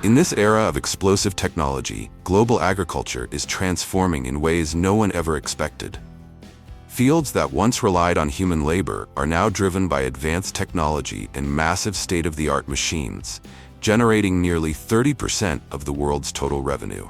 In this era of explosive technology, global agriculture is transforming in ways no one ever expected. Fields that once relied on human labor are now driven by advanced technology and massive state-of-the-art machines, generating nearly 30% of the world's total revenue.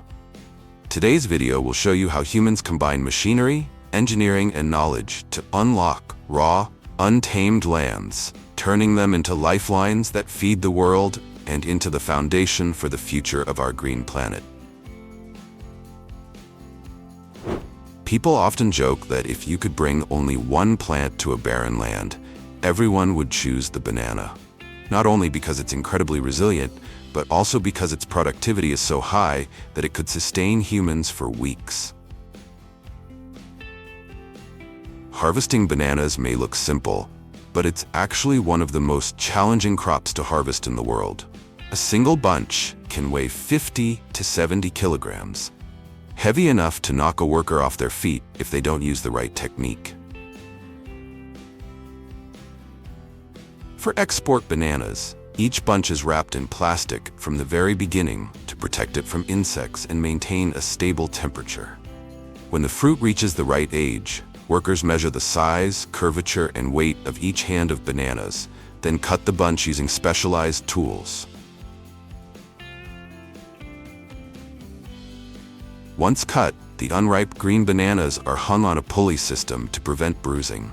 Today's video will show you how humans combine machinery, engineering, and knowledge to unlock raw, untamed lands, turning them into lifelines that feed the world and into the foundation for the future of our green planet. People often joke that if you could bring only one plant to a barren land, everyone would choose the banana. Not only because it's incredibly resilient, but also because its productivity is so high that it could sustain humans for weeks. Harvesting bananas may look simple, but it's actually one of the most challenging crops to harvest in the world. A single bunch can weigh 50 to 70 kilograms, heavy enough to knock a worker off their feet if they don't use the right technique. For export bananas, each bunch is wrapped in plastic from the very beginning to protect it from insects and maintain a stable temperature. When the fruit reaches the right age, workers measure the size, curvature, and weight of each hand of bananas, then cut the bunch using specialized tools. Once cut, the unripe green bananas are hung on a pulley system to prevent bruising.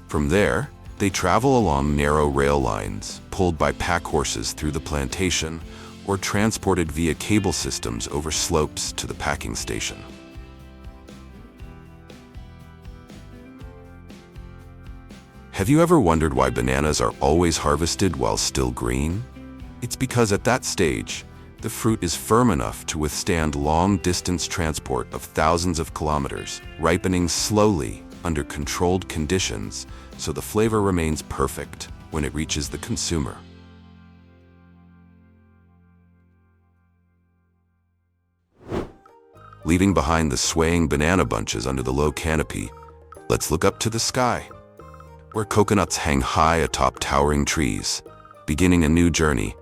From there, they travel along narrow rail lines, pulled by pack horses through the plantation, or transported via cable systems over slopes to the packing station. Have you ever wondered why bananas are always harvested while still green? It's because at that stage, the fruit is firm enough to withstand long-distance transport of thousands of kilometers, ripening slowly under controlled conditions so the flavor remains perfect when it reaches the consumer. Leaving behind the swaying banana bunches under the low canopy, let's look up to the sky, where coconuts hang high atop towering trees, beginning a new journey: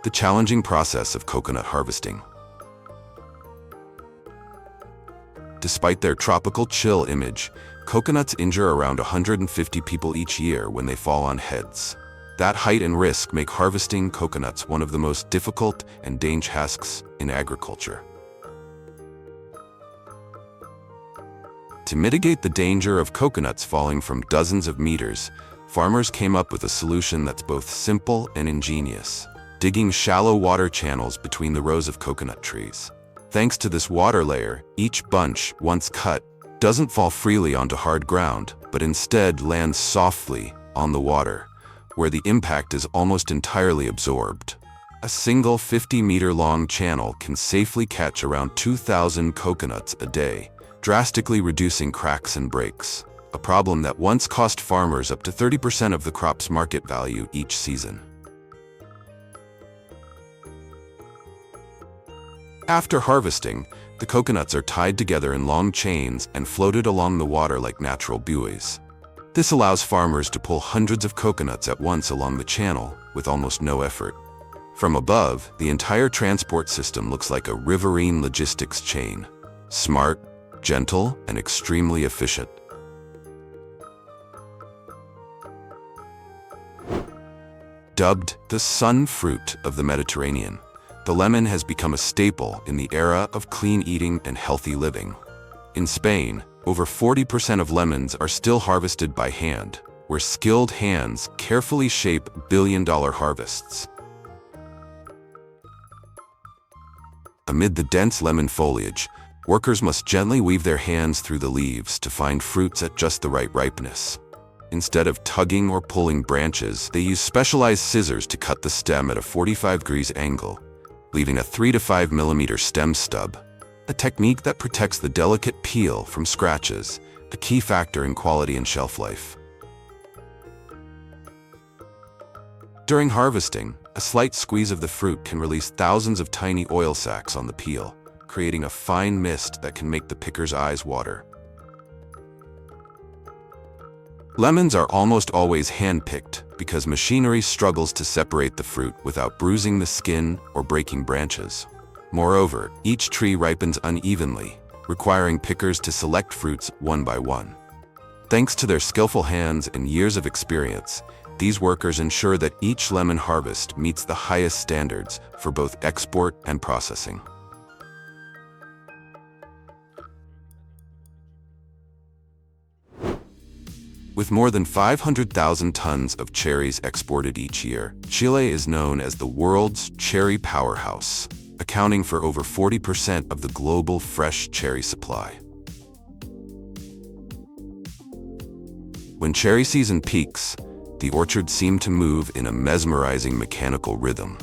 the challenging process of coconut harvesting. Despite their tropical chill image, coconuts injure around 150 people each year when they fall on heads. That height and risk make harvesting coconuts one of the most difficult and dangerous tasks in agriculture. To mitigate the danger of coconuts falling from dozens of meters, farmers came up with a solution that's both simple and ingenious: digging shallow water channels between the rows of coconut trees. Thanks to this water layer, each bunch, once cut, doesn't fall freely onto hard ground, but instead lands softly on the water, where the impact is almost entirely absorbed. A single 50-meter-long channel can safely catch around 2,000 coconuts a day, drastically reducing cracks and breaks, a problem that once cost farmers up to 30% of the crop's market value each season. After harvesting, the coconuts are tied together in long chains and floated along the water like natural buoys. This allows farmers to pull hundreds of coconuts at once along the channel with almost no effort. From above, the entire transport system looks like a riverine logistics chain: smart, gentle, and extremely efficient. Dubbed the sun fruit of the Mediterranean, the lemon has become a staple in the era of clean eating and healthy living. In Spain, over 40% of lemons are still harvested by hand, where skilled hands carefully shape billion-dollar harvests. Amid the dense lemon foliage, workers must gently weave their hands through the leaves to find fruits at just the right ripeness. Instead of tugging or pulling branches, they use specialized scissors to cut the stem at a 45-degree angle, leaving a 3 to 5 millimeter stem stub, a technique that protects the delicate peel from scratches, a key factor in quality and shelf life. During harvesting, a slight squeeze of the fruit can release thousands of tiny oil sacs on the peel, creating a fine mist that can make the picker's eyes water. Lemons are almost always hand-picked, because machinery struggles to separate the fruit without bruising the skin or breaking branches. Moreover, each tree ripens unevenly, requiring pickers to select fruits one by one. Thanks to their skillful hands and years of experience, these workers ensure that each lemon harvest meets the highest standards for both export and processing. With more than 500,000 tons of cherries exported each year, Chile is known as the world's cherry powerhouse, accounting for over 40% of the global fresh cherry supply. When cherry season peaks, the orchards seem to move in a mesmerizing mechanical rhythm.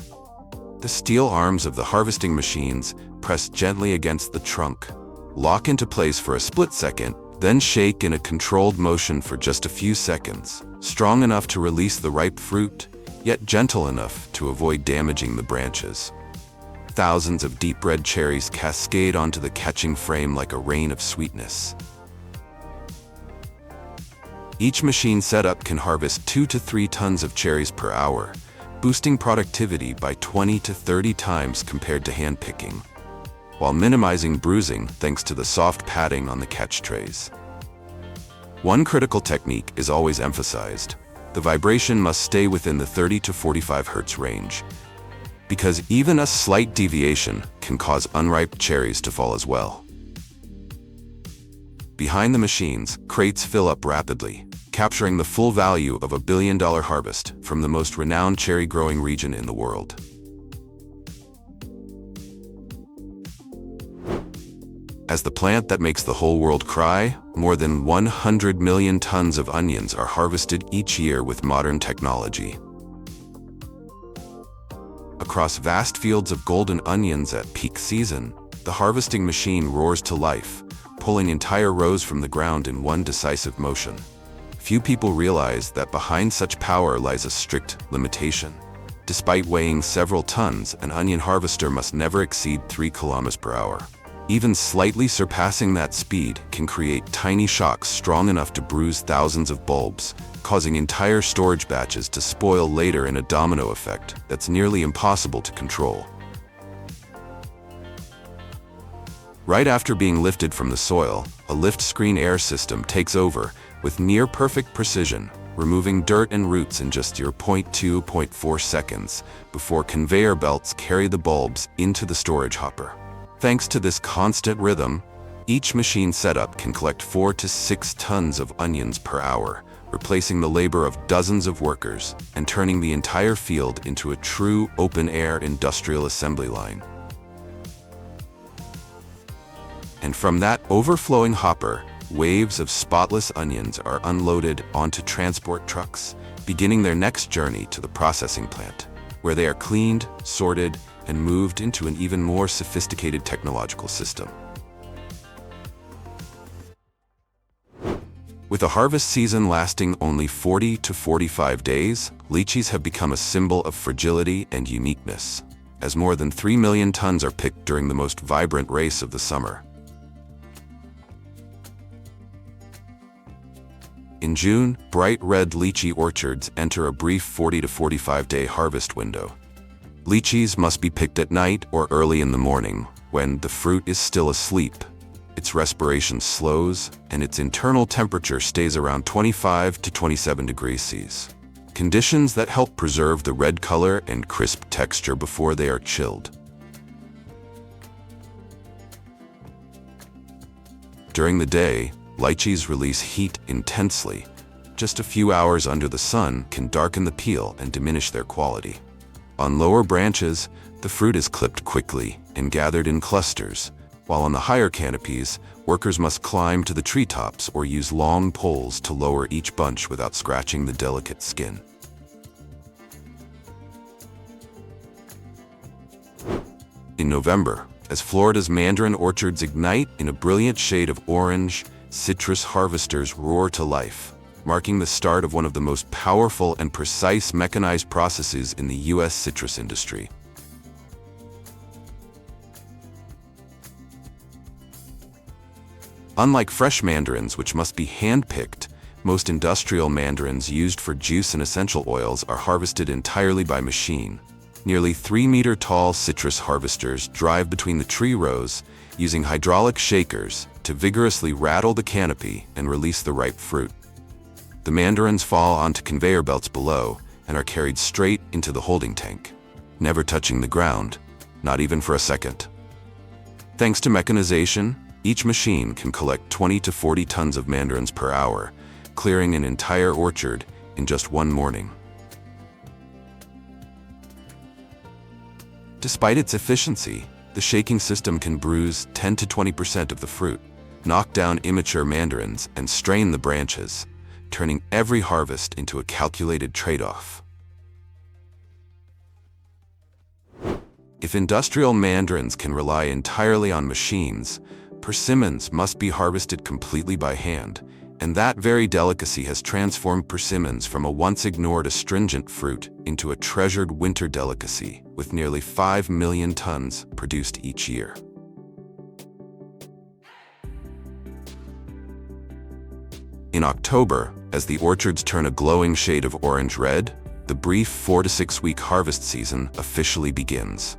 The steel arms of the harvesting machines press gently against the trunk, lock into place for a split second, then shake in a controlled motion for just a few seconds, strong enough to release the ripe fruit, yet gentle enough to avoid damaging the branches. Thousands of deep red cherries cascade onto the catching frame like a rain of sweetness. Each machine setup can harvest 2 to 3 tons of cherries per hour, boosting productivity by 20 to 30 times compared to hand picking, while minimizing bruising thanks to the soft padding on the catch trays. One critical technique is always emphasized. The vibration must stay within the 30 to 45 Hz range, because even a slight deviation can cause unripe cherries to fall as well. Behind the machines, crates fill up rapidly, capturing the full value of a billion-dollar harvest from the most renowned cherry-growing region in the world. As the plant that makes the whole world cry, more than 100 million tons of onions are harvested each year with modern technology. Across vast fields of golden onions at peak season, the harvesting machine roars to life, pulling entire rows from the ground in one decisive motion. Few people realize that behind such power lies a strict limitation. Despite weighing several tons, an onion harvester must never exceed 3 kilometers per hour. Even slightly surpassing that speed can create tiny shocks strong enough to bruise thousands of bulbs, causing entire storage batches to spoil later in a domino effect that's nearly impossible to control. Right after being lifted from the soil, a lift screen air system takes over with near-perfect precision, removing dirt and roots in just 0.2-0.4 seconds before conveyor belts carry the bulbs into the storage hopper. Thanks to this constant rhythm, each machine setup can collect 4 to 6 tons of onions per hour, replacing the labor of dozens of workers and turning the entire field into a true open-air industrial assembly line. And from that overflowing hopper, waves of spotless onions are unloaded onto transport trucks, beginning their next journey to the processing plant, where they are cleaned, sorted, and moved into an even more sophisticated technological system. With a harvest season lasting only 40 to 45 days, lychees have become a symbol of fragility and uniqueness, as more than 3 million tons are picked during the most vibrant race of the summer. In June, bright red lychee orchards enter a brief 40 to 45-day harvest window. Lychees must be picked at night or early in the morning, when the fruit is still asleep. Its respiration slows, and its internal temperature stays around 25 to 27 degrees Celsius. Conditions that help preserve the red color and crisp texture before they are chilled. During the day, lychees release heat intensely. Just a few hours under the sun can darken the peel and diminish their quality. On lower branches, the fruit is clipped quickly and gathered in clusters, while on the higher canopies, workers must climb to the treetops or use long poles to lower each bunch without scratching the delicate skin. In November, as Florida's mandarin orchards ignite in a brilliant shade of orange, citrus harvesters roar to life, marking the start of one of the most powerful and precise mechanized processes in the U.S. citrus industry. Unlike fresh mandarins, which must be hand-picked, Most industrial mandarins used for juice and essential oils are harvested entirely by machine. Nearly 3-meter-tall citrus harvesters drive between the tree rows, using hydraulic shakers to vigorously rattle the canopy and release the ripe fruit. The mandarins fall onto conveyor belts below and are carried straight into the holding tank, never touching the ground, not even for a second. Thanks to mechanization, each machine can collect 20 to 40 tons of mandarins per hour, clearing an entire orchard in just one morning. Despite its efficiency, the shaking system can bruise 10 to 20% of the fruit, knock down immature mandarins, and strain the branches, turning every harvest into a calculated trade-off. If industrial mandarins can rely entirely on machines, persimmons must be harvested completely by hand, and that very delicacy has transformed persimmons from a once-ignored astringent fruit into a treasured winter delicacy, with nearly 5 million tons produced each year. In October, as the orchards turn a glowing shade of orange-red, the brief 4 to 6 week harvest season officially begins.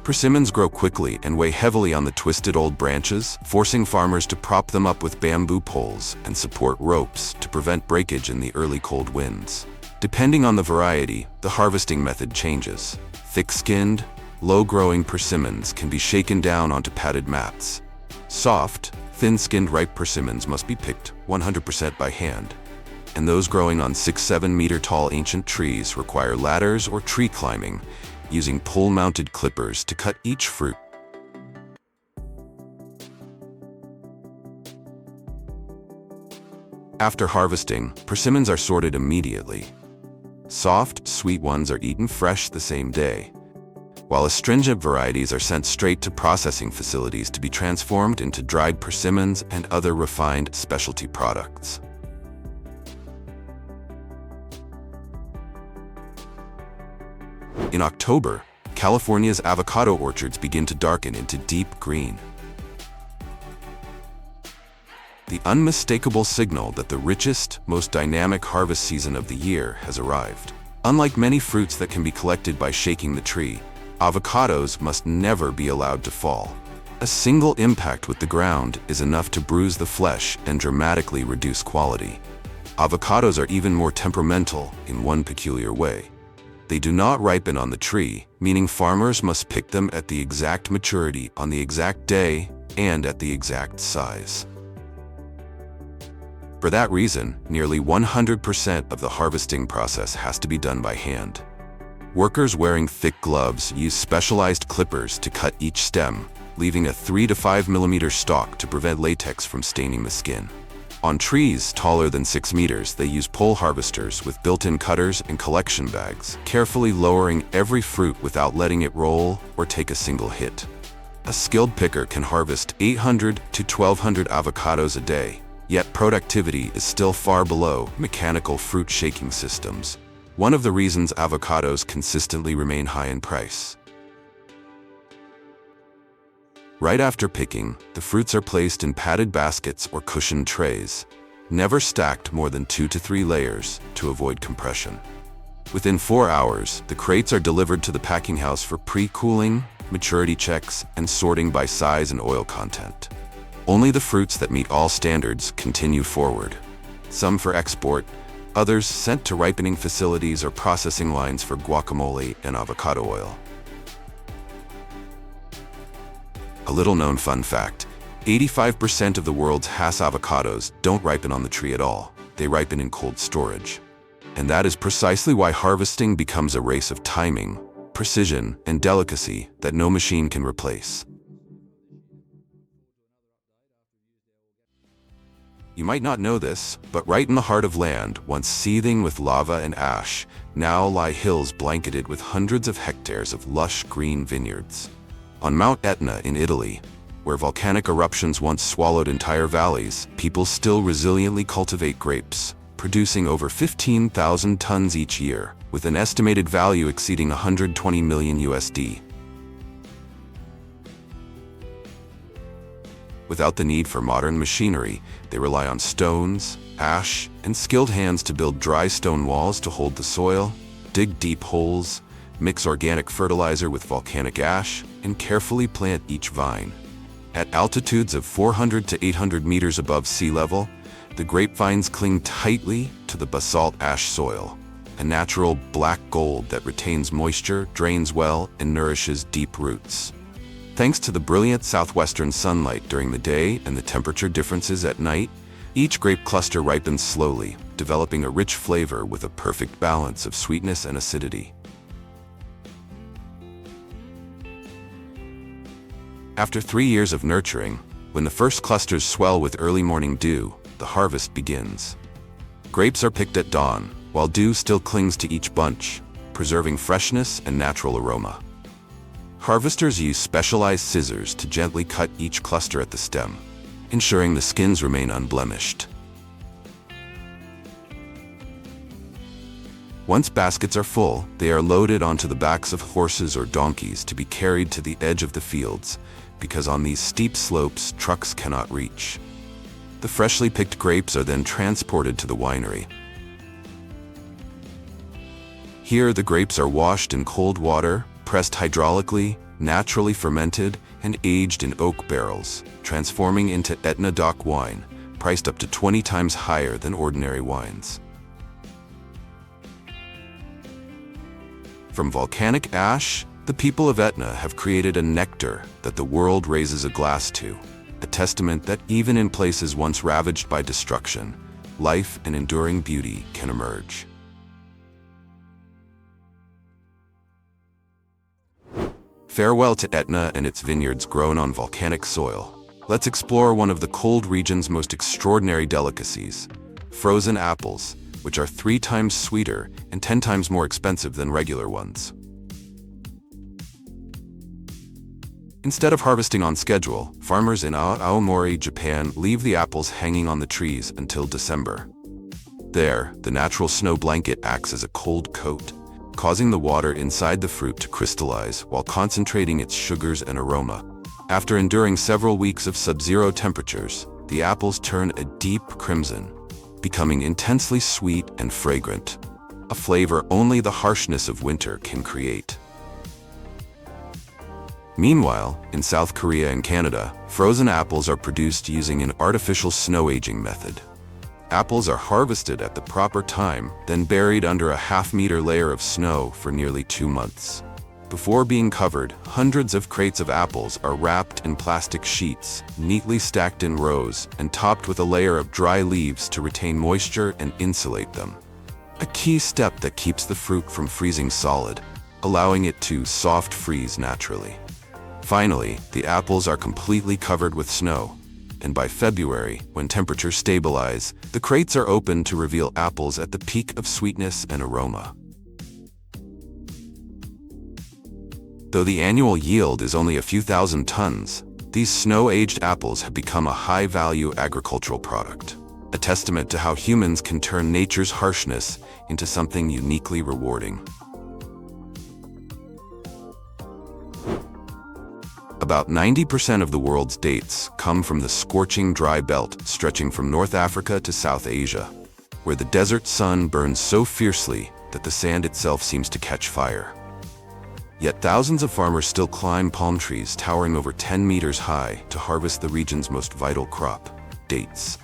Persimmons grow quickly and weigh heavily on the twisted old branches, forcing farmers to prop them up with bamboo poles and support ropes to prevent breakage in the early cold winds. Depending on the variety, the harvesting method changes. Thick-skinned, low-growing persimmons can be shaken down onto padded mats. Soft, thin-skinned ripe persimmons must be picked 100% by hand. And those growing on 6-7 meter tall ancient trees require ladders or tree climbing, using pole-mounted clippers to cut each fruit. After harvesting, persimmons are sorted immediately. Soft, sweet ones are eaten fresh the same day, while astringent varieties are sent straight to processing facilities to be transformed into dried persimmons and other refined specialty products. In October, California's avocado orchards begin to darken into deep green. The unmistakable signal that the richest, most dynamic harvest season of the year has arrived. Unlike many fruits that can be collected by shaking the tree, avocados must never be allowed to fall. A single impact with the ground is enough to bruise the flesh and dramatically reduce quality. Avocados are even more temperamental in one peculiar way. They do not ripen on the tree, meaning farmers must pick them at the exact maturity on the exact day and at the exact size. For that reason, nearly 100% of the harvesting process has to be done by hand. Workers wearing thick gloves use specialized clippers to cut each stem, leaving a 3 to 5 millimeter stalk to prevent latex from staining the skin. On trees taller than 6 meters, they use pole harvesters with built-in cutters and collection bags, carefully lowering every fruit without letting it roll or take a single hit. A skilled picker can harvest 800 to 1,200 avocados a day, yet productivity is still far below mechanical fruit shaking systems, one of the reasons avocados consistently remain high in price. Right after picking, the fruits are placed in padded baskets or cushioned trays, never stacked more than 2 to 3 layers to avoid compression. Within 4 hours, the crates are delivered to the packing house for pre-cooling, maturity checks, and sorting by size and oil content. Only the fruits that meet all standards continue forward, some for export, others sent to ripening facilities or processing lines for guacamole and avocado oil. A little-known fun fact, 85% of the world's Hass avocados don't ripen on the tree at all. They ripen in cold storage. And that is precisely why harvesting becomes a race of timing, precision, and delicacy that no machine can replace. You might not know this, but right in the heart of land, once seething with lava and ash, now lie hills blanketed with hundreds of hectares of lush green vineyards. On Mount Etna in Italy, where volcanic eruptions once swallowed entire valleys, people still resiliently cultivate grapes, producing over 15,000 tons each year, with an estimated value exceeding 120 million USD. Without the need for modern machinery, they rely on stones, ash, and skilled hands to build dry stone walls to hold the soil, dig deep holes, mix organic fertilizer with volcanic ash, and carefully plant each vine. At altitudes of 400 to 800 meters above sea level, the grapevines cling tightly to the basalt ash soil, a natural black gold that retains moisture, drains well, and nourishes deep roots. Thanks to the brilliant southwestern sunlight during the day and the temperature differences at night, each grape cluster ripens slowly, developing a rich flavor with a perfect balance of sweetness and acidity. After 3 years of nurturing, when the first clusters swell with early morning dew, the harvest begins. Grapes are picked at dawn, while dew still clings to each bunch, preserving freshness and natural aroma. Harvesters use specialized scissors to gently cut each cluster at the stem, ensuring the skins remain unblemished. Once baskets are full, they are loaded onto the backs of horses or donkeys to be carried to the edge of the fields, because on these steep slopes, trucks cannot reach. The freshly picked grapes are then transported to the winery. Here, the grapes are washed in cold water, pressed hydraulically, naturally fermented, and aged in oak barrels, transforming into Etna Dock wine, priced up to 20 times higher than ordinary wines. From volcanic ash, the people of Etna have created a nectar that the world raises a glass to, a testament that even in places once ravaged by destruction, life and enduring beauty can emerge. Farewell to Etna and its vineyards grown on volcanic soil. Let's explore one of the cold region's most extraordinary delicacies, frozen apples, which are 3 times sweeter and 10 times more expensive than regular ones. Instead of harvesting on schedule, farmers in Aomori, Japan, leave the apples hanging on the trees until December. There, the natural snow blanket acts as a cold coat, causing the water inside the fruit to crystallize while concentrating its sugars and aroma. After enduring several weeks of sub-zero temperatures, the apples turn a deep crimson, becoming intensely sweet and fragrant, a flavor only the harshness of winter can create. Meanwhile, in South Korea and Canada, frozen apples are produced using an artificial snow aging method. Apples are harvested at the proper time, then buried under a half-meter layer of snow for nearly 2 months. Before being covered, hundreds of crates of apples are wrapped in plastic sheets, neatly stacked in rows, and topped with a layer of dry leaves to retain moisture and insulate them. A key step that keeps the fruit from freezing solid, allowing it to soft freeze naturally. Finally, the apples are completely covered with snow, and by February, when temperatures stabilize, the crates are opened to reveal apples at the peak of sweetness and aroma. Though the annual yield is only a few thousand tons, these snow-aged apples have become a high-value agricultural product, a testament to how humans can turn nature's harshness into something uniquely rewarding. About 90% of the world's dates come from the scorching dry belt stretching from North Africa to South Asia, where the desert sun burns so fiercely that the sand itself seems to catch fire. Yet thousands of farmers still climb palm trees towering over 10 meters high to harvest the region's most vital crop, dates.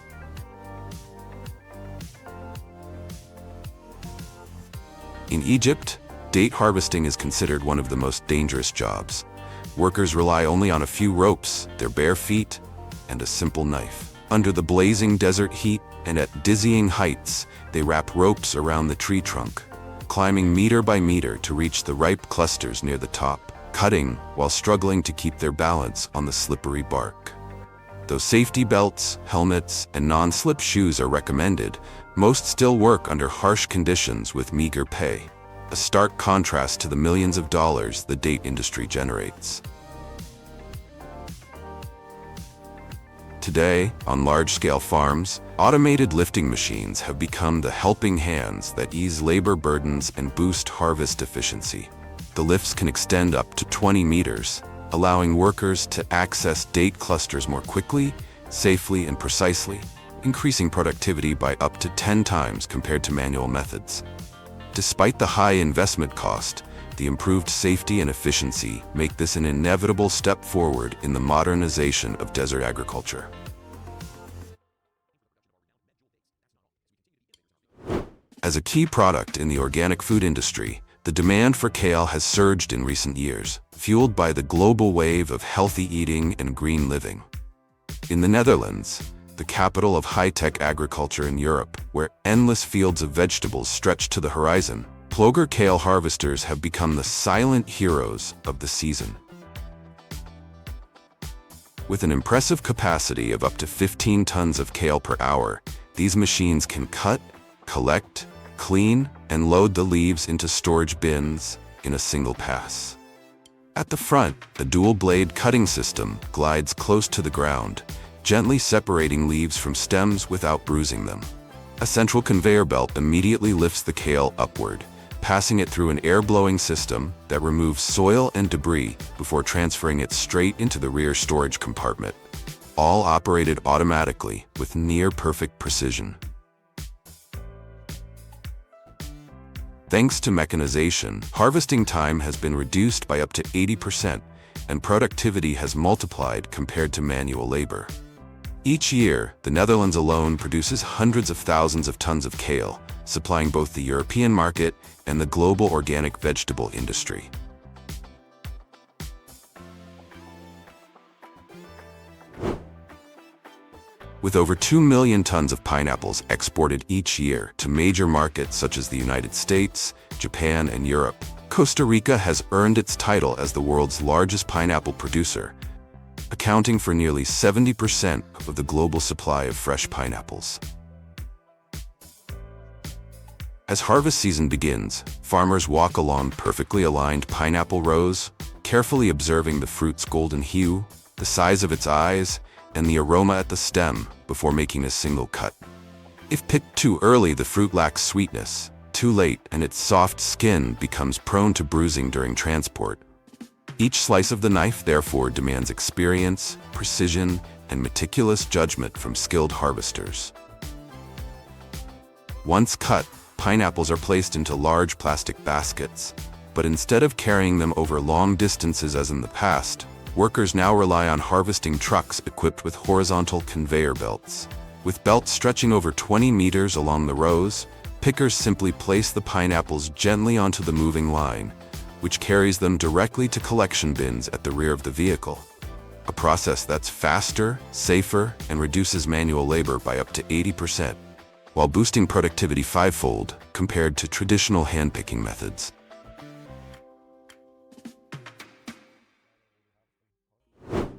In Egypt, date harvesting is considered one of the most dangerous jobs. Workers rely only on a few ropes, their bare feet, and a simple knife. Under the blazing desert heat and at dizzying heights, they wrap ropes around the tree trunk, climbing meter by meter to reach the ripe clusters near the top, cutting while struggling to keep their balance on the slippery bark. Though safety belts, helmets, and non-slip shoes are recommended, most still work under harsh conditions with meager pay, a stark contrast to the millions of dollars the date industry generates. Today, on large-scale farms, automated lifting machines have become the helping hands that ease labor burdens and boost harvest efficiency. The lifts can extend up to 20 meters, allowing workers to access date clusters more quickly, safely, and precisely. increasing productivity by up to 10 times compared to manual methods. Despite the high investment cost, the improved safety and efficiency make this an inevitable step forward in the modernization of desert agriculture. As a key product in the organic food industry, the demand for kale has surged in recent years, fueled by the global wave of healthy eating and green living. In the Netherlands, the capital of high-tech agriculture in Europe, where endless fields of vegetables stretch to the horizon, ploger kale harvesters have become the silent heroes of the season. With an impressive capacity of up to 15 tons of kale per hour, these machines can cut, collect, clean, and load the leaves into storage bins in a single pass. At the front, the dual-blade cutting system glides close to the ground, gently separating leaves from stems without bruising them. A central conveyor belt immediately lifts the kale upward, passing it through an air-blowing system that removes soil and debris before transferring it straight into the rear storage compartment, all operated automatically with near-perfect precision. Thanks to mechanization, harvesting time has been reduced by up to 80%, and productivity has multiplied compared to manual labor. Each year, the Netherlands alone produces hundreds of thousands of tons of kale, supplying both the European market and the global organic vegetable industry. With over 2 million tons of pineapples exported each year to major markets such as the United States, Japan, and Europe, Costa Rica has earned its title as the world's largest pineapple producer, accounting for nearly 70% of the global supply of fresh pineapples. As harvest season begins, farmers walk along perfectly aligned pineapple rows, carefully observing the fruit's golden hue, the size of its eyes, and the aroma at the stem before making a single cut. If picked too early, the fruit lacks sweetness. Too late, and its soft skin becomes prone to bruising during transport. Each slice of the knife, therefore, demands experience, precision, and meticulous judgment from skilled harvesters. Once cut, pineapples are placed into large plastic baskets, but instead of carrying them over long distances as in the past, workers now rely on harvesting trucks equipped with horizontal conveyor belts. With belts stretching over 20 meters along the rows, pickers simply place the pineapples gently onto the moving line, which carries them directly to collection bins at the rear of the vehicle. A process that's faster, safer, and reduces manual labor by up to 80%, while boosting productivity fivefold compared to traditional hand-picking methods.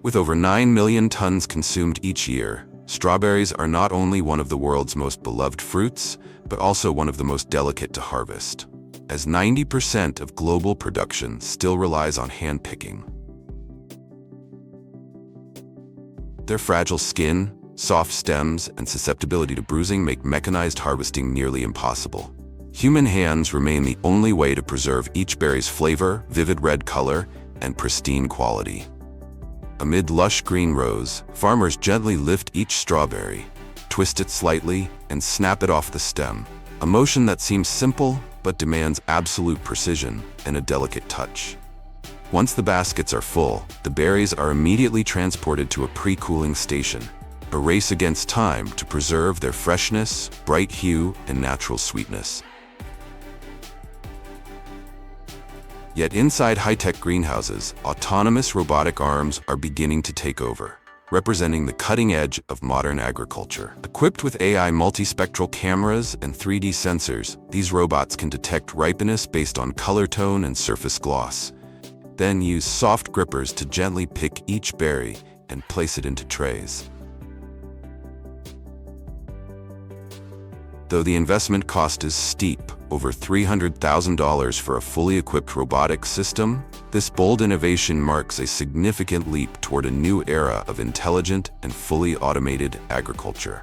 With over 9 million tons consumed each year, strawberries are not only one of the world's most beloved fruits, but also one of the most delicate to harvest, as 90% of global production still relies on hand-picking. Their fragile skin, soft stems, and susceptibility to bruising make mechanized harvesting nearly impossible. Human hands remain the only way to preserve each berry's flavor, vivid red color, and pristine quality. Amid lush green rows, farmers gently lift each strawberry, twist it slightly, and snap it off the stem, a motion that seems simple but demands absolute precision and a delicate touch. Once the baskets are full, the berries are immediately transported to a pre-cooling station, a race against time to preserve their freshness, bright hue, and natural sweetness. Yet inside high-tech greenhouses, autonomous robotic arms are beginning to take over, representing the cutting edge of modern agriculture. Equipped with AI multispectral cameras and 3D sensors, these robots can detect ripeness based on color tone and surface gloss, then use soft grippers to gently pick each berry and place it into trays. Though the investment cost is steep, over $300,000 for a fully equipped robotics system, this bold innovation marks a significant leap toward a new era of intelligent and fully automated agriculture.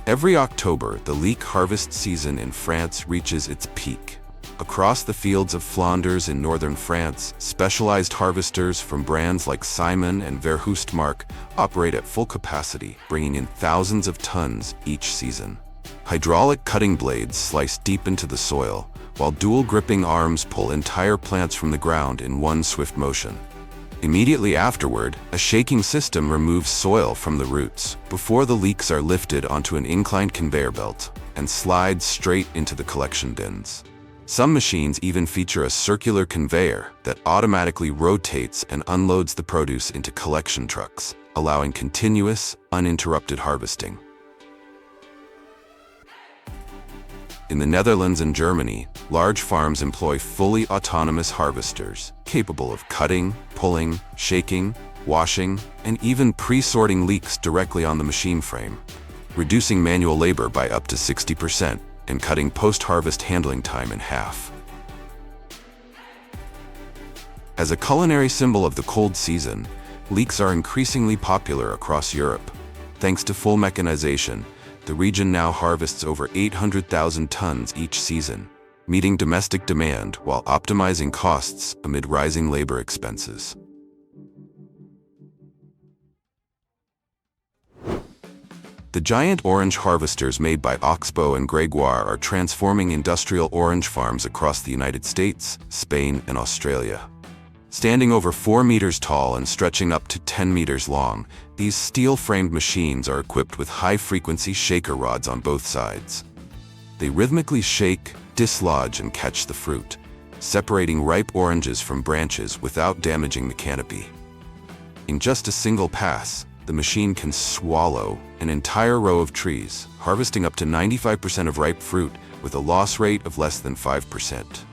Every October, the leek harvest season in France reaches its peak. Across the fields of Flanders in northern France, specialized harvesters from brands like Simon and Verhoostmark operate at full capacity, bringing in thousands of tons each season. Hydraulic cutting blades slice deep into the soil, while dual gripping arms pull entire plants from the ground in one swift motion. Immediately afterward, a shaking system removes soil from the roots before the leeks are lifted onto an inclined conveyor belt and slides straight into the collection bins. Some machines even feature a circular conveyor that automatically rotates and unloads the produce into collection trucks, allowing continuous, uninterrupted harvesting. In the Netherlands and Germany, large farms employ fully autonomous harvesters, capable of cutting, pulling, shaking, washing, and even pre-sorting leeks directly on the machine frame, reducing manual labor by up to 60% and cutting post-harvest handling time in half. As a culinary symbol of the cold season, leeks are increasingly popular across Europe. Thanks to full mechanization, the region now harvests over 800,000 tons each season, meeting domestic demand while optimizing costs amid rising labor expenses. The giant orange harvesters made by Oxbow and Gregoire are transforming industrial orange farms across the United States, Spain, and Australia. Standing over 4 meters tall and stretching up to 10 meters long, these steel-framed machines are equipped with high-frequency shaker rods on both sides. They rhythmically shake, dislodge, and catch the fruit, separating ripe oranges from branches without damaging the canopy. In just a single pass, the machine can swallow an entire row of trees, harvesting up to 95% of ripe fruit with a loss rate of less than 5%.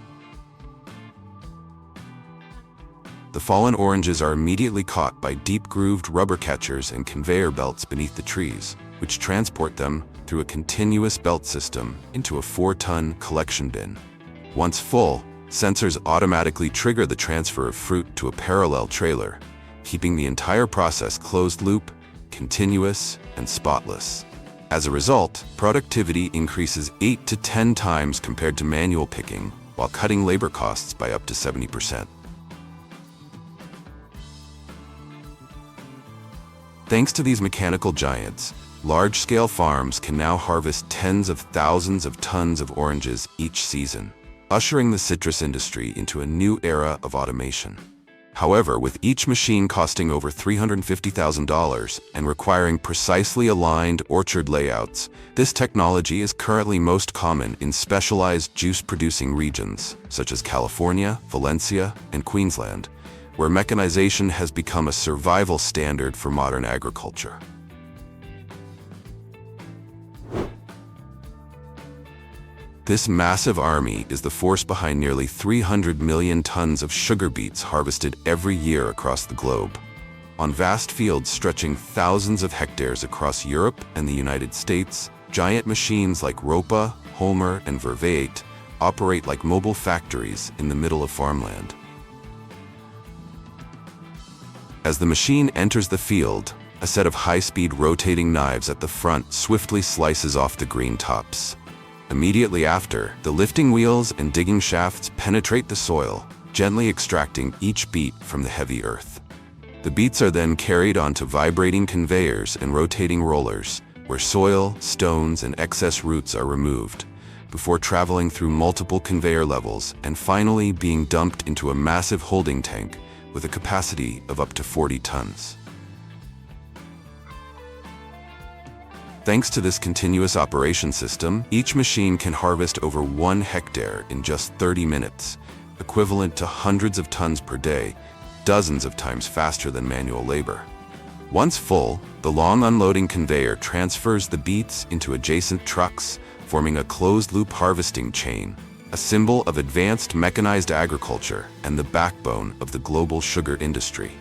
The fallen oranges are immediately caught by deep-grooved rubber catchers and conveyor belts beneath the trees, which transport them through a continuous belt system into a 4-ton collection bin. Once full, sensors automatically trigger the transfer of fruit to a parallel trailer, keeping the entire process closed-loop, continuous, and spotless. As a result, productivity increases 8 to 10 times compared to manual picking, while cutting labor costs by up to 70%. Thanks to these mechanical giants, large-scale farms can now harvest tens of thousands of tons of oranges each season, ushering the citrus industry into a new era of automation. However, with each machine costing over $350,000 and requiring precisely aligned orchard layouts, this technology is currently most common in specialized juice-producing regions, such as California, Valencia, and Queensland, where mechanization has become a survival standard for modern agriculture. This massive army is the force behind nearly 300 million tons of sugar beets harvested every year across the globe. On vast fields stretching thousands of hectares across Europe and the United States, giant machines like Ropa, Holmer, and Vervaet operate like mobile factories in the middle of farmland. As the machine enters the field, a set of high-speed rotating knives at the front swiftly slices off the green tops. Immediately after, the lifting wheels and digging shafts penetrate the soil, gently extracting each beet from the heavy earth. The beets are then carried onto vibrating conveyors and rotating rollers, where soil, stones, and excess roots are removed, before traveling through multiple conveyor levels and finally being dumped into a massive holding tank with a capacity of up to 40 tons. Thanks to this continuous operation system, each machine can harvest over 1 hectare in just 30 minutes, equivalent to hundreds of tons per day, dozens of times faster than manual labor. Once full, the long unloading conveyor transfers the beets into adjacent trucks, forming a closed-loop harvesting chain, a symbol of advanced mechanized agriculture and the backbone of the global sugar industry.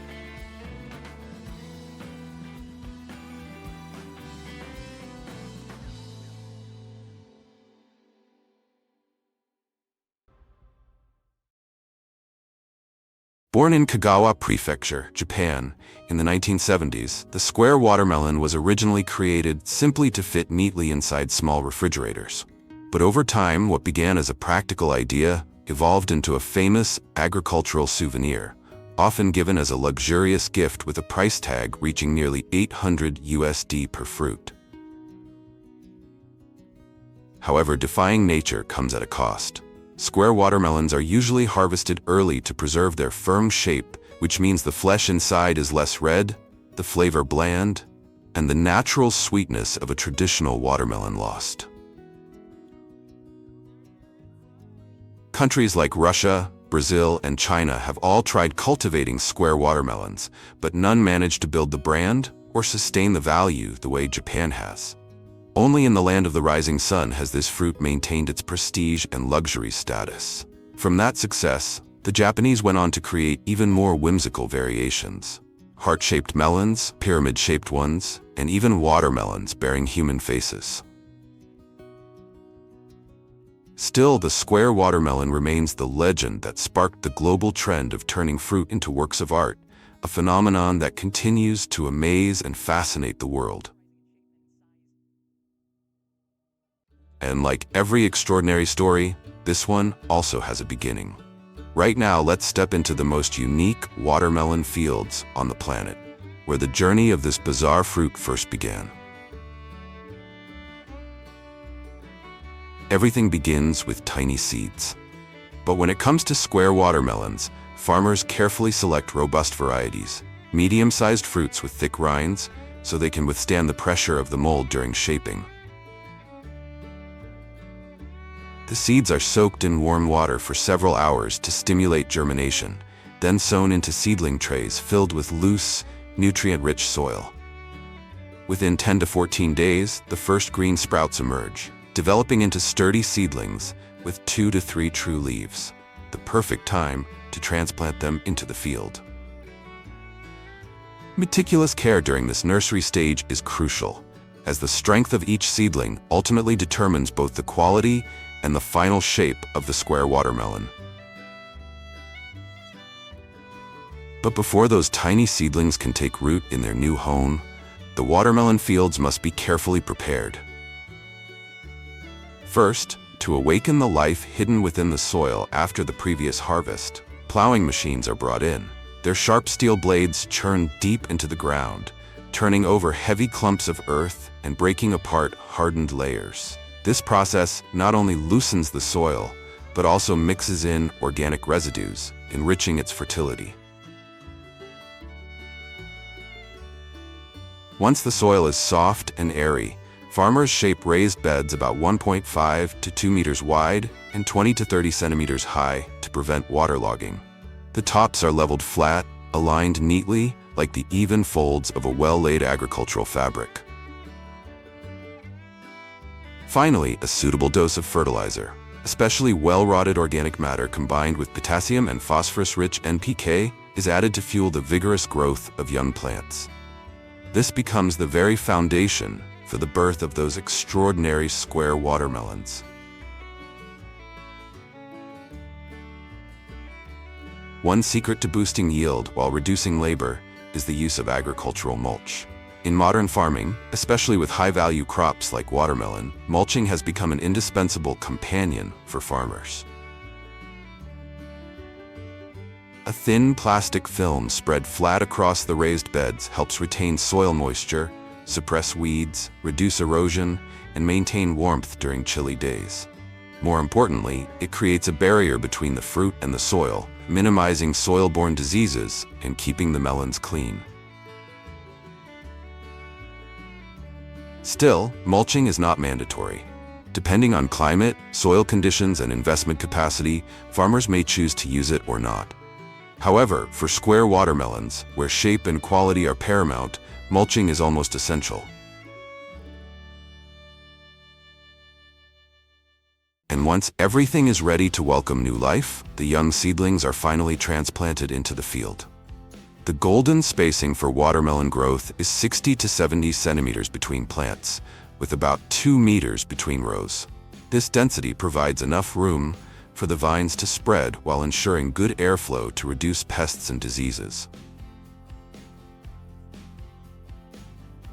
Born in Kagawa Prefecture, Japan, in the 1970s, the square watermelon was originally created simply to fit neatly inside small refrigerators. But over time, what began as a practical idea evolved into a famous agricultural souvenir, often given as a luxurious gift with a price tag reaching nearly $800 per fruit. However, defying nature comes at a cost. Square watermelons are usually harvested early to preserve their firm shape, which means the flesh inside is less red, the flavor bland, and the natural sweetness of a traditional watermelon lost. Countries like Russia, Brazil, and China have all tried cultivating square watermelons, but none managed to build the brand or sustain the value the way Japan has. Only in the land of the rising sun has this fruit maintained its prestige and luxury status. From that success, the Japanese went on to create even more whimsical variations. Heart-shaped melons, pyramid-shaped ones, and even watermelons bearing human faces. Still, the square watermelon remains the legend that sparked the global trend of turning fruit into works of art, a phenomenon that continues to amaze and fascinate the world. And like every extraordinary story, this one also has a beginning. Right now, let's step into the most unique watermelon fields on the planet, where the journey of this bizarre fruit first began. Everything begins with tiny seeds. But when it comes to square watermelons, farmers carefully select robust varieties, medium-sized fruits with thick rinds, so they can withstand the pressure of the mold during shaping. The seeds are soaked in warm water for several hours to stimulate germination, then sown into seedling trays filled with loose, nutrient-rich soil. Within 10 to 14 days, the first green sprouts emerge, developing into sturdy seedlings with 2 to 3 true leaves, the perfect time to transplant them into the field. Meticulous care during this nursery stage is crucial, as the strength of each seedling ultimately determines both the quality and the final shape of the square watermelon. But before those tiny seedlings can take root in their new home, the watermelon fields must be carefully prepared. First, to awaken the life hidden within the soil after the previous harvest, plowing machines are brought in. Their sharp steel blades churn deep into the ground, turning over heavy clumps of earth and breaking apart hardened layers. This process not only loosens the soil, but also mixes in organic residues, enriching its fertility. Once the soil is soft and airy, farmers shape raised beds about 1.5 to 2 meters wide and 20 to 30 centimeters high to prevent waterlogging. The tops are leveled flat, aligned neatly like the even folds of a well-laid agricultural fabric. Finally, a suitable dose of fertilizer, especially well-rotted organic matter combined with potassium and phosphorus-rich NPK, is added to fuel the vigorous growth of young plants. This becomes the very foundation for the birth of those extraordinary square watermelons. One secret to boosting yield while reducing labor is the use of agricultural mulch. In modern farming, especially with high-value crops like watermelon, mulching has become an indispensable companion for farmers. A thin plastic film spread flat across the raised beds helps retain soil moisture, suppress weeds, reduce erosion, and maintain warmth during chilly days. More importantly, it creates a barrier between the fruit and the soil, minimizing soil-borne diseases and keeping the melons clean. Still, mulching is not mandatory. Depending on climate, soil conditions, and investment capacity, farmers may choose to use it or not. However, for square watermelons, where shape and quality are paramount, mulching is almost essential. And once everything is ready to welcome new life, the young seedlings are finally transplanted into the field. The golden spacing for watermelon growth is 60 to 70 centimeters between plants, with about 2 meters between rows. This density provides enough room for the vines to spread while ensuring good airflow to reduce pests and diseases.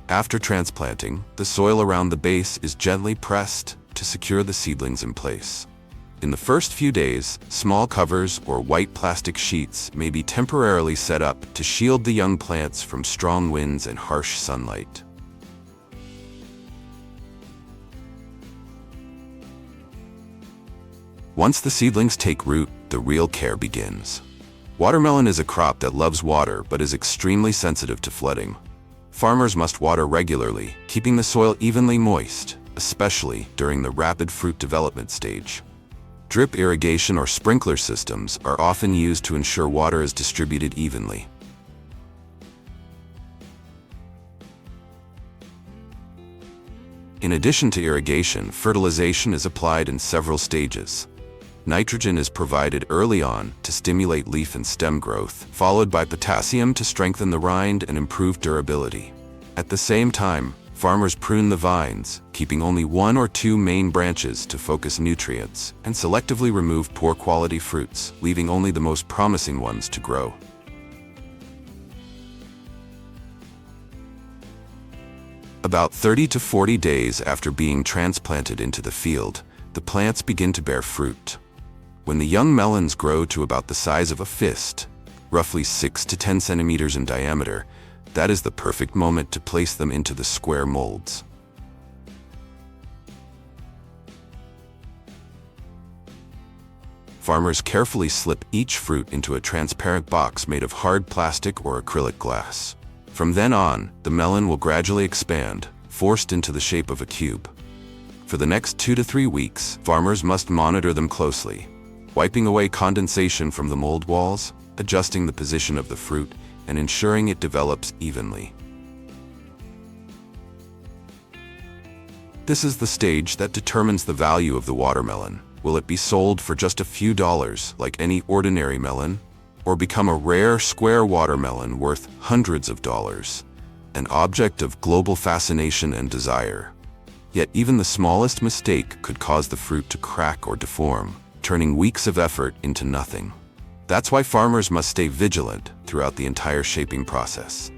After transplanting, the soil around the base is gently pressed to secure the seedlings in place. In the first few days, small covers or white plastic sheets may be temporarily set up to shield the young plants from strong winds and harsh sunlight. Once the seedlings take root, the real care begins. Watermelon is a crop that loves water but is extremely sensitive to flooding. Farmers must water regularly, keeping the soil evenly moist, especially during the rapid fruit development stage. Drip irrigation or sprinkler systems are often used to ensure water is distributed evenly. In addition to irrigation, fertilization is applied in several stages. Nitrogen is provided early on to stimulate leaf and stem growth, followed by potassium to strengthen the rind and improve durability. At the same time, farmers prune the vines, keeping only 1 or 2 main branches to focus nutrients, and selectively remove poor quality fruits, leaving only the most promising ones to grow. About 30 to 40 days after being transplanted into the field, the plants begin to bear fruit. When the young melons grow to about the size of a fist, roughly 6 to 10 centimeters in diameter, that is the perfect moment to place them into the square molds. Farmers carefully slip each fruit into a transparent box made of hard plastic or acrylic glass. From then on, the melon will gradually expand, forced into the shape of a cube. For the next 2 to 3 weeks, farmers must monitor them closely, wiping away condensation from the mold walls, adjusting the position of the fruit, and ensuring it develops evenly. This is the stage that determines the value of the watermelon. Will it be sold for just a few dollars, like any ordinary melon, or become a rare square watermelon worth hundreds of dollars, an object of global fascination and desire? Yet even the smallest mistake could cause the fruit to crack or deform, turning weeks of effort into nothing. That's why farmers must stay vigilant throughout the entire shaping process.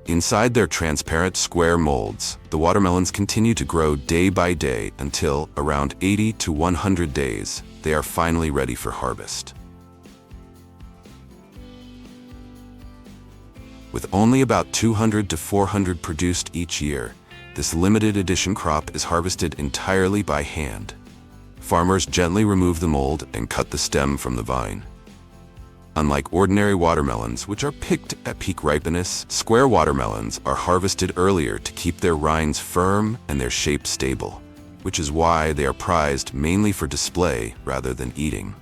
Inside their transparent square molds, the watermelons continue to grow day by day until, around 80 to 100 days, they are finally ready for harvest. With only about 200 to 400 produced each year, this limited edition crop is harvested entirely by hand. Farmers gently remove the mold and cut the stem from the vine. Unlike ordinary watermelons, which are picked at peak ripeness, square watermelons are harvested earlier to keep their rinds firm and their shape stable, which is why they are prized mainly for display rather than eating.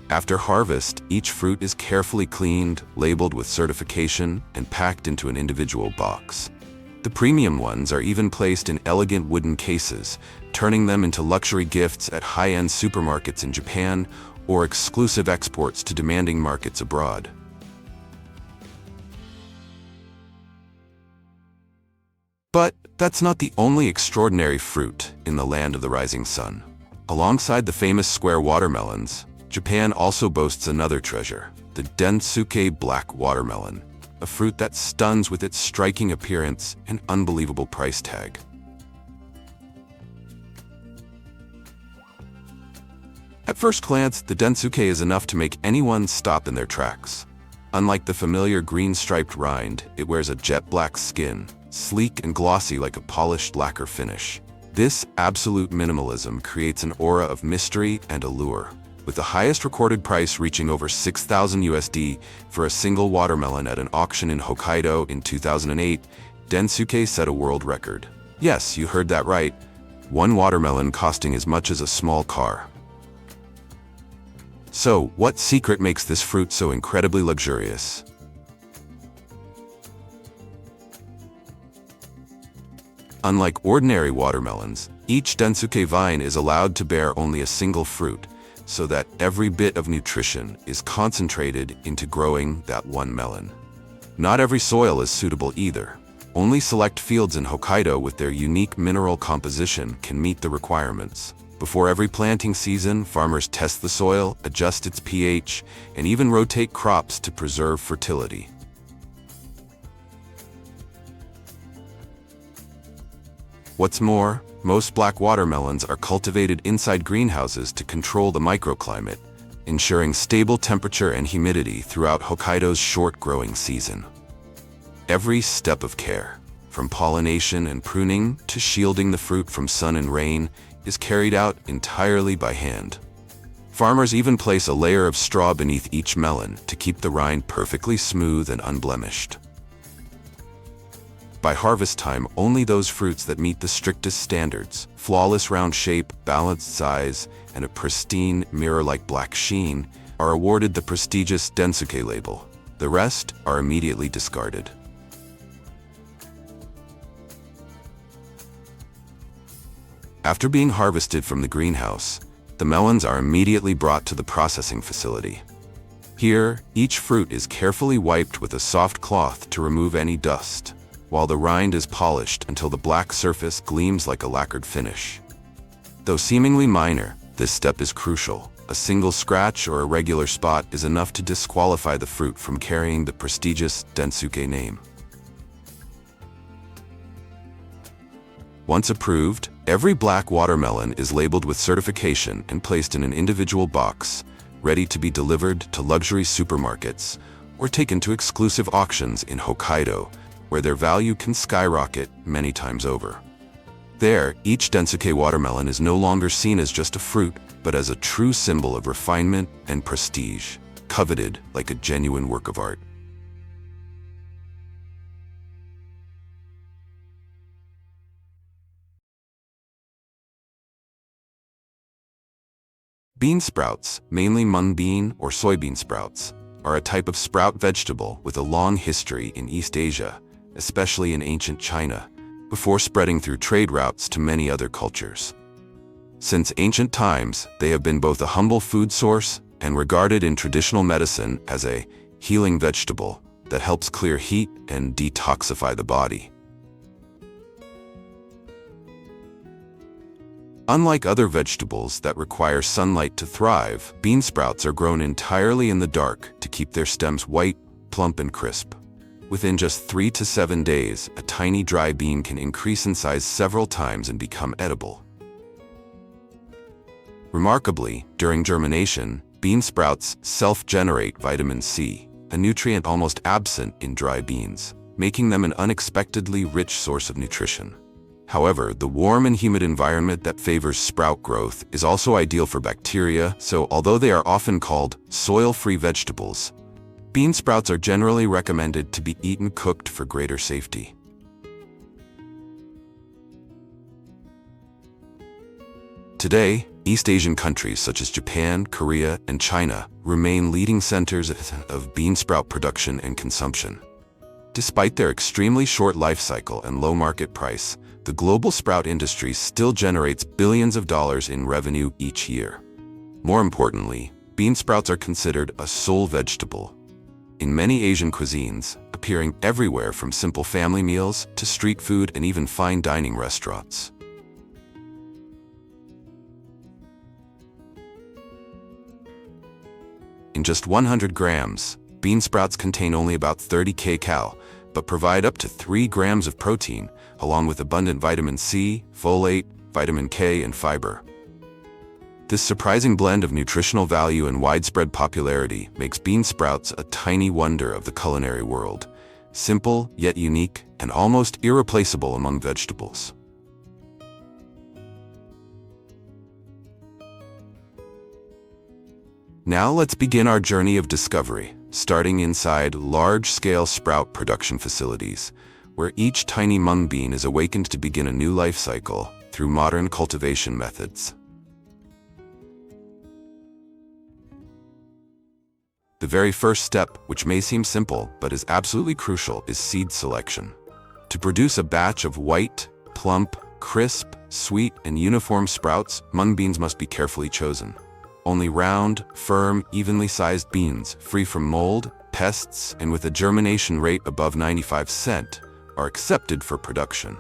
After harvest, each fruit is carefully cleaned, labeled with certification, and packed into an individual box. The premium ones are even placed in elegant wooden cases, turning them into luxury gifts at high-end supermarkets in Japan or exclusive exports to demanding markets abroad. But that's not the only extraordinary fruit in the land of the rising sun. Alongside the famous square watermelons, Japan also boasts another treasure, the Densuke black watermelon, a fruit that stuns with its striking appearance and unbelievable price tag. At first glance, the Densuke is enough to make anyone stop in their tracks. Unlike the familiar green-striped rind, it wears a jet-black skin, sleek and glossy like a polished lacquer finish. This absolute minimalism creates an aura of mystery and allure, with the highest recorded price reaching over 6,000 USD for a single watermelon at an auction in Hokkaido in 2008. Densuke set a world record. Yes, you heard that right. One watermelon costing as much as a small car. So, what secret makes this fruit so incredibly luxurious? Unlike ordinary watermelons, each Densuke vine is allowed to bear only a single fruit, so that every bit of nutrition is concentrated into growing that one melon. Not every soil is suitable either. Only select fields in Hokkaido with their unique mineral composition can meet the requirements. Before every planting season, farmers test the soil, adjust its pH, and even rotate crops to preserve fertility. What's more, most black watermelons are cultivated inside greenhouses to control the microclimate, ensuring stable temperature and humidity throughout Hokkaido's short growing season. Every step of care, from pollination and pruning to shielding the fruit from sun and rain, is carried out entirely by hand. Farmers even place a layer of straw beneath each melon to keep the rind perfectly smooth and unblemished. By harvest time, only those fruits that meet the strictest standards, flawless round shape, balanced size, and a pristine, mirror-like black sheen, are awarded the prestigious Densuke label. The rest are immediately discarded. After being harvested from the greenhouse, the melons are immediately brought to the processing facility. Here, each fruit is carefully wiped with a soft cloth to remove any dust, while the rind is polished until the black surface gleams like a lacquered finish. Though seemingly minor, this step is crucial. A single scratch or irregular spot is enough to disqualify the fruit from carrying the prestigious Densuke name. Once approved, every black watermelon is labeled with certification and placed in an individual box, ready to be delivered to luxury supermarkets or taken to exclusive auctions in Hokkaido, where their value can skyrocket many times over. There, each Densuke watermelon is no longer seen as just a fruit, but as a true symbol of refinement and prestige, coveted like a genuine work of art. Bean sprouts, mainly mung bean or soybean sprouts, are a type of sprout vegetable with a long history in East Asia, especially in ancient China, before spreading through trade routes to many other cultures. Since ancient times, they have been both a humble food source and regarded in traditional medicine as a healing vegetable that helps clear heat and detoxify the body. Unlike other vegetables that require sunlight to thrive, bean sprouts are grown entirely in the dark to keep their stems white, plump, and crisp. Within just 3 to 7 days, a tiny dry bean can increase in size several times and become edible. Remarkably, during germination, bean sprouts self-generate vitamin C, a nutrient almost absent in dry beans, making them an unexpectedly rich source of nutrition. However, the warm and humid environment that favors sprout growth is also ideal for bacteria, so although they are often called soil-free vegetables, bean sprouts are generally recommended to be eaten cooked for greater safety. Today, East Asian countries such as Japan, Korea, and China remain leading centers of bean sprout production and consumption. Despite their extremely short life cycle and low market price, the global sprout industry still generates billions of dollars in revenue each year. More importantly, bean sprouts are considered a sole vegetable in many Asian cuisines, appearing everywhere from simple family meals to street food and even fine dining restaurants. In just 100 grams, bean sprouts contain only about 30 kcal, but provide up to 3 grams of protein, along with abundant vitamin C, folate, vitamin K, and fiber. This surprising blend of nutritional value and widespread popularity makes bean sprouts a tiny wonder of the culinary world, simple yet unique and almost irreplaceable among vegetables. Now let's begin our journey of discovery, starting inside large-scale sprout production facilities, where each tiny mung bean is awakened to begin a new life cycle through modern cultivation methods. The very first step, which may seem simple but is absolutely crucial, is seed selection. To produce a batch of white, plump, crisp, sweet, and uniform sprouts, mung beans must be carefully chosen. Only round, firm, evenly sized beans, free from mold, pests, and with a germination rate above 95% are accepted for production.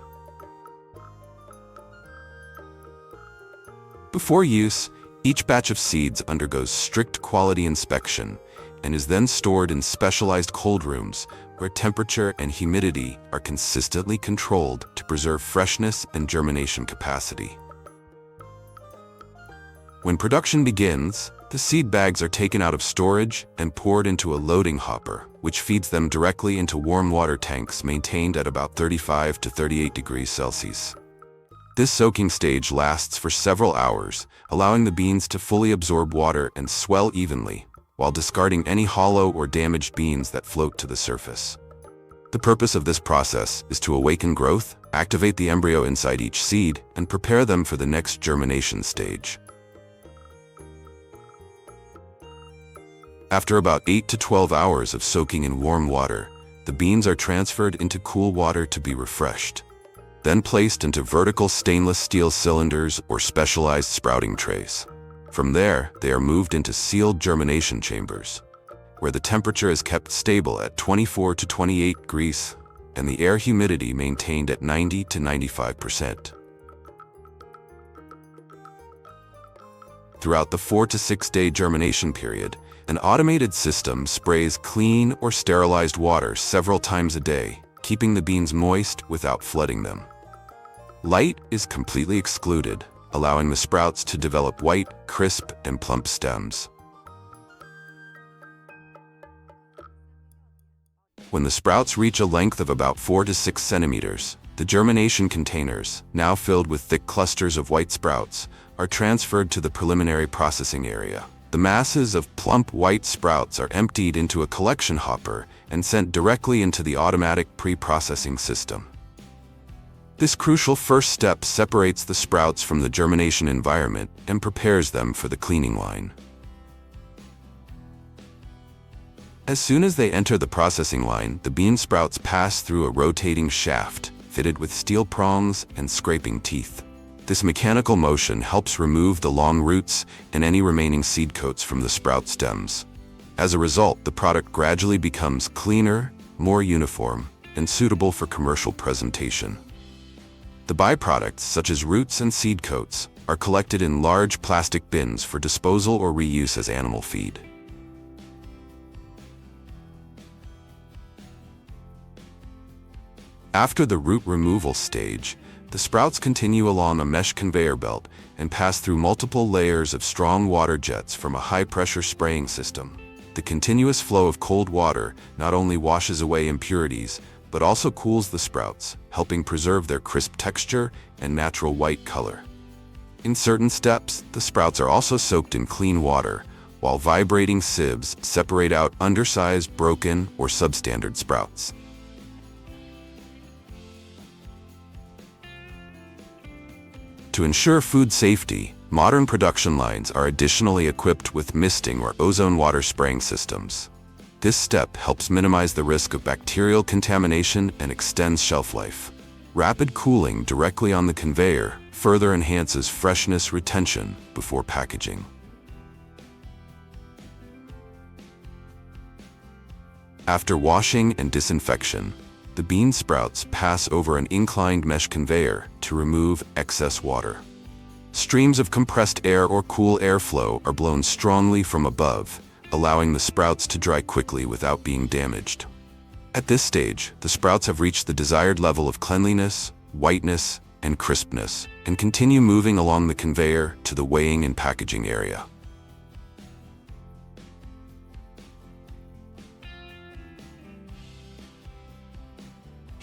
Before use, each batch of seeds undergoes strict quality inspection and is then stored in specialized cold rooms where temperature and humidity are consistently controlled to preserve freshness and germination capacity. When production begins, the seed bags are taken out of storage and poured into a loading hopper, which feeds them directly into warm water tanks maintained at about 35 to 38 degrees Celsius. This soaking stage lasts for several hours, allowing the beans to fully absorb water and swell evenly, while discarding any hollow or damaged beans that float to the surface. The purpose of this process is to awaken growth, activate the embryo inside each seed, and prepare them for the next germination stage. After about 8 to 12 hours of soaking in warm water, the beans are transferred into cool water to be refreshed, then placed into vertical stainless steel cylinders or specialized sprouting trays. From there, they are moved into sealed germination chambers, where the temperature is kept stable at 24 to 28 degrees and the air humidity maintained at 90 to 95%. Throughout the 4 to 6 day germination period, an automated system sprays clean or sterilized water several times a day, keeping the beans moist without flooding them. Light is completely excluded, allowing the sprouts to develop white, crisp, and plump stems. When the sprouts reach a length of about 4 to 6 centimeters, the germination containers, now filled with thick clusters of white sprouts, are transferred to the preliminary processing area. The masses of plump white sprouts are emptied into a collection hopper and sent directly into the automatic pre-processing system. This crucial first step separates the sprouts from the germination environment and prepares them for the cleaning line. As soon as they enter the processing line, the bean sprouts pass through a rotating shaft fitted with steel prongs and scraping teeth. This mechanical motion helps remove the long roots and any remaining seed coats from the sprout stems. As a result, the product gradually becomes cleaner, more uniform, and suitable for commercial presentation. The byproducts, such as roots and seed coats, are collected in large plastic bins for disposal or reuse as animal feed. After the root removal stage, the sprouts continue along a mesh conveyor belt and pass through multiple layers of strong water jets from a high-pressure spraying system. The continuous flow of cold water not only washes away impurities, but also cools the sprouts, helping preserve their crisp texture and natural white color. In certain steps, the sprouts are also soaked in clean water, while vibrating sieves separate out undersized, broken, or substandard sprouts. To ensure food safety, modern production lines are additionally equipped with misting or ozone water spraying systems. This step helps minimize the risk of bacterial contamination and extends shelf life. Rapid cooling directly on the conveyor further enhances freshness retention before packaging. After washing and disinfection, the bean sprouts pass over an inclined mesh conveyor to remove excess water. Streams of compressed air or cool airflow are blown strongly from above, allowing the sprouts to dry quickly without being damaged. At this stage, the sprouts have reached the desired level of cleanliness, whiteness, and crispness, and continue moving along the conveyor to the weighing and packaging area.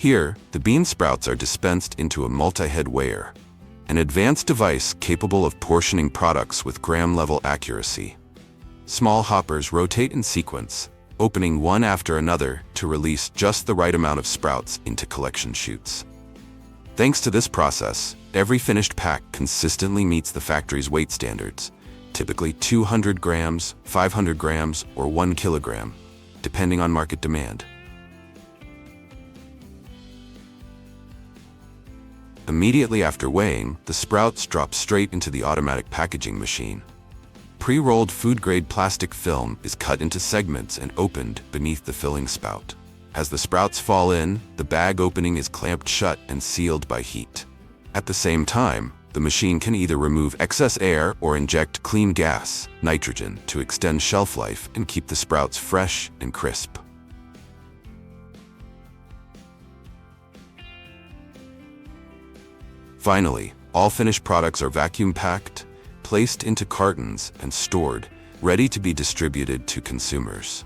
Here, the bean sprouts are dispensed into a multi-head weigher, an advanced device capable of portioning products with gram-level accuracy. Small hoppers rotate in sequence, opening one after another to release just the right amount of sprouts into collection chutes. Thanks to this process, every finished pack consistently meets the factory's weight standards, typically 200 grams, 500 grams, or 1 kilogram, depending on market demand. Immediately after weighing, the sprouts drop straight into the automatic packaging machine. Pre-rolled food-grade plastic film is cut into segments and opened beneath the filling spout. As the sprouts fall in, the bag opening is clamped shut and sealed by heat. At the same time, the machine can either remove excess air or inject clean gas, nitrogen, to extend shelf life and keep the sprouts fresh and crisp. Finally, all finished products are vacuum-packed, placed into cartons, and stored, ready to be distributed to consumers.